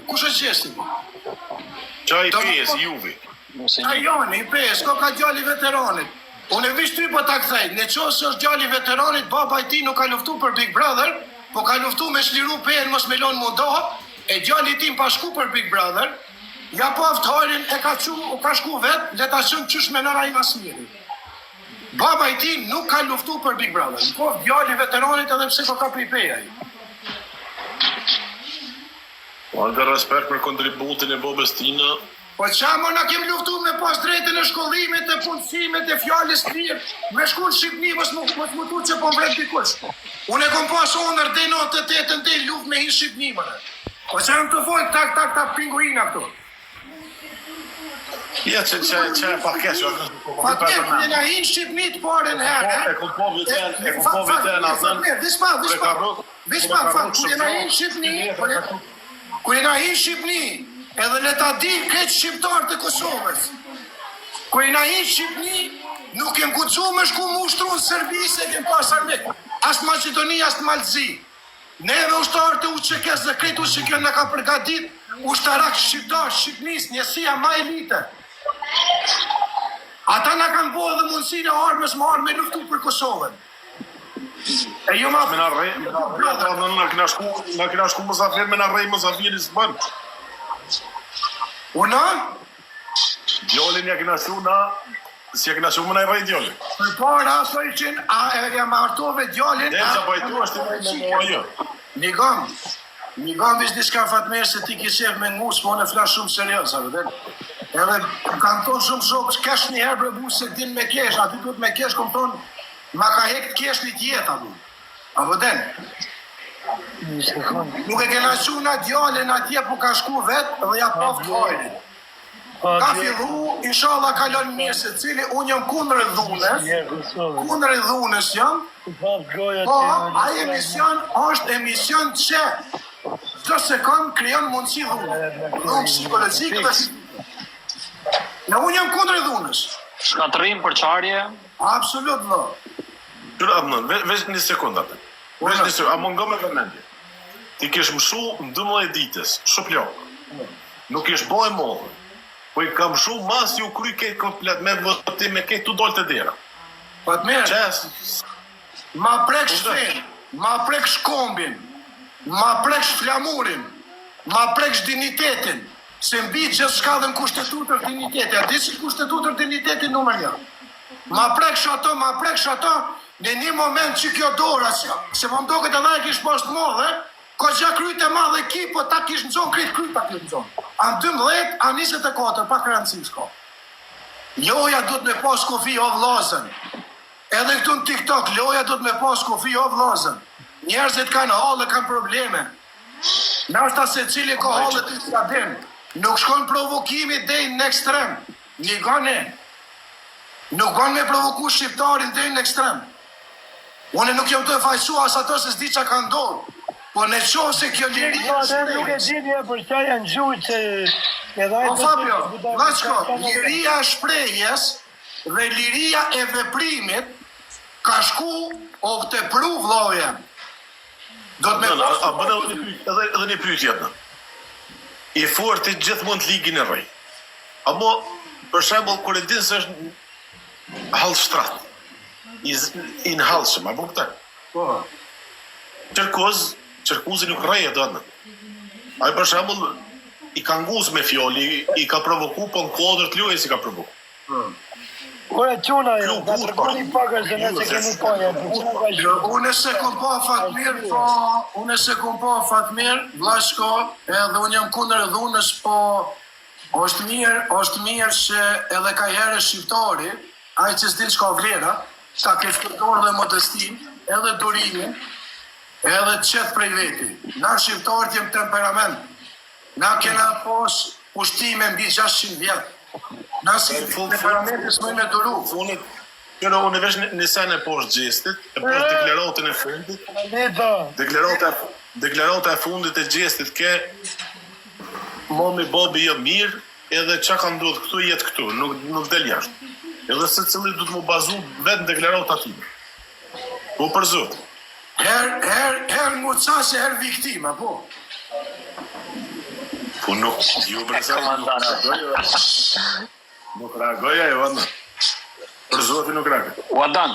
kush e gjesti? Qa i pes, Juve? A joni, i pes, ka djali veteranit. Unë e vish ty po ta kthej, në qosë është djali veteranit, baba i ti nuk ka luftu për Big Brother, po ka luftu me shliru pen, mos me lon mundohë, e djali tim pa shku për Big Brother, ja po aftarin e ka shku vetë, le ta qënë qysh me nëra i Masmiri. Baba i tim nuk ka luftu për Big Brother, po djali veteranit edhe pse ka pripeja i. Po në respekt për kontributin e bobës tina. Po qa më në kem luftu me pas drejtën e shkollimit, e punësimit, e fjallës mirë, me shku në Shqipni, mës më tu që po mbret dikush. Unë e kom pas onër dhe 98 dhe luft me hinë Shqipni, mëre. Po që në të folë ta pinguina këtu. Ja, që e pakesh, Fatme, kërë në hinë Shqipni të pare në herë, e kom po viten, Fatme, vispa, kërë në hinë Shqipni, kërë në hinë Shqipni, edhe le ta di këtë shqiptarë të Kosovës. Kërë na hinë Shqipni, nuk kem kucu me shku mu ushtru në Serbi se kem pas armik. Asë Macedoni, asë Malzi. Neve ushtarë të uqekes dhe kretu që kjo në ka përgatit, ushtarak shqiptarë, Shqipnis, njësia ma elite. Ata në kanë po edhe mundësine armës më arme luftu për Kosovën. E jo ma... Në këna shku Muzafir, me në rej Muzafiri së bënë. Una? Djolin ja këna shu na, si ja këna shu më në i rej djolin. Për para aso ishin, e jam artove djolin... Dhe që bajtu është të me mua jo. Një gam vish diska Fatmer se ti kisef me ngus, po në flash shumë serios, a vëden? Edhe kanë tonë shumë shokë, kesh një herë brebu se din me kesh, aty duhet me kesh, kom tonë, ma ka hekt kesh një tjetë, a vëden? Nuk e kena quna djallin atje po ka shku vetë dhe ja paftë hajrin. Ka fillu, inshallah kalon mirë se cili, unë jam kundër e dhunës jam, po a emision është emision që çdo sekund krijon mundësi dhunë. Dhunë psikologjike dhe në unë jam kundër e dhunës. Shkatërim për qarje? Absolut vë. Vesh një sekund atë. A më nga me vëmendje. Ti kesh mëshu në 12 ditës, shëplok. Nuk kesh boj modhë. Po i kam mëshu mas ju kry kejtë komplet me vëtim me kejtë tu dollë të dera. Fatmer, ma prek shfen, ma prek shkombin, ma prek shflamurin, ma prek shdignitetin, se mbi gjithë shka dhe në kushtetutër dignitetin. A di si kushtetutër dignitetin numër një. Ma prek shato, në një moment që kjo dora, se më mdo këtë edhe e kish poshtë modhe, ko gja kryt e madhe ki, po ta kish në zonë, kryt ta kish në zonë. Anë 12, anë 24, pa kërëndësis ko. Loja du të me pas kofi o vlazën. Edhe këtu në TikTok, loja du të me pas kofi o vlazën. Njerëzit kanë halë, kanë probleme. Nashta se cili ka halë të stadin. Nuk shkon provokimi dhej në ekstrem. Një gane. Nuk gane me provoku shqiptarin dhej në ekstrem. Unë nuk jam të e fajsu as ato se s'di që ka ndonë. Po në qohë se kjo liria shprejës. Nuk e dini e për qa janë gjujtë që... Po Fabio, Lashko, liria shprejës dhe liria e veprimit ka shku o të pru vloje. Do të me pasë... A bënë edhe një pyetje atë. I forti gjithmonë të ligin e rrej. Amo, për shembull, kur e dinë se është halë shtratë. I në halëshëm, a bu këta? Po. Qërkuzi nuk rreje do atë. A i për shembull, i ka nguz me fjoli, i ka provoku, po në kodrë të lujë si ka provoku. Kore quna jo, ka tërgoni pakër se nëse kemi poja. Unë se kom po Fatmir, Vlashko, edhe unë jam kundër e dhunës, po është mirë që edhe ka herë shqiptari, ai që s'din çka vlera, ka keftorë dhe modestin, edhe durimin, edhe qëtë prej veti. Na shqiptarët jem temperament. Na kena pos ushtime mbi 600 vjetë. Na si temperamentis më me duru. Kërë unë vesh një sen e poshtë gjestit, e poshtë deklarotën e fundit. Deklarota e fundit e gjestit ke momi bobi jë mirë, edhe që ka ndodhë këtu jetë këtu, nuk del jashtë. Edhe se cili du të mu bazu vetë në deklarota aty. Po për zotë. Her mucase, her viktima, po. Po nuk, ju brezaj, nuk reagoja e vëndë. Për zotin nuk reagoja. Uadan,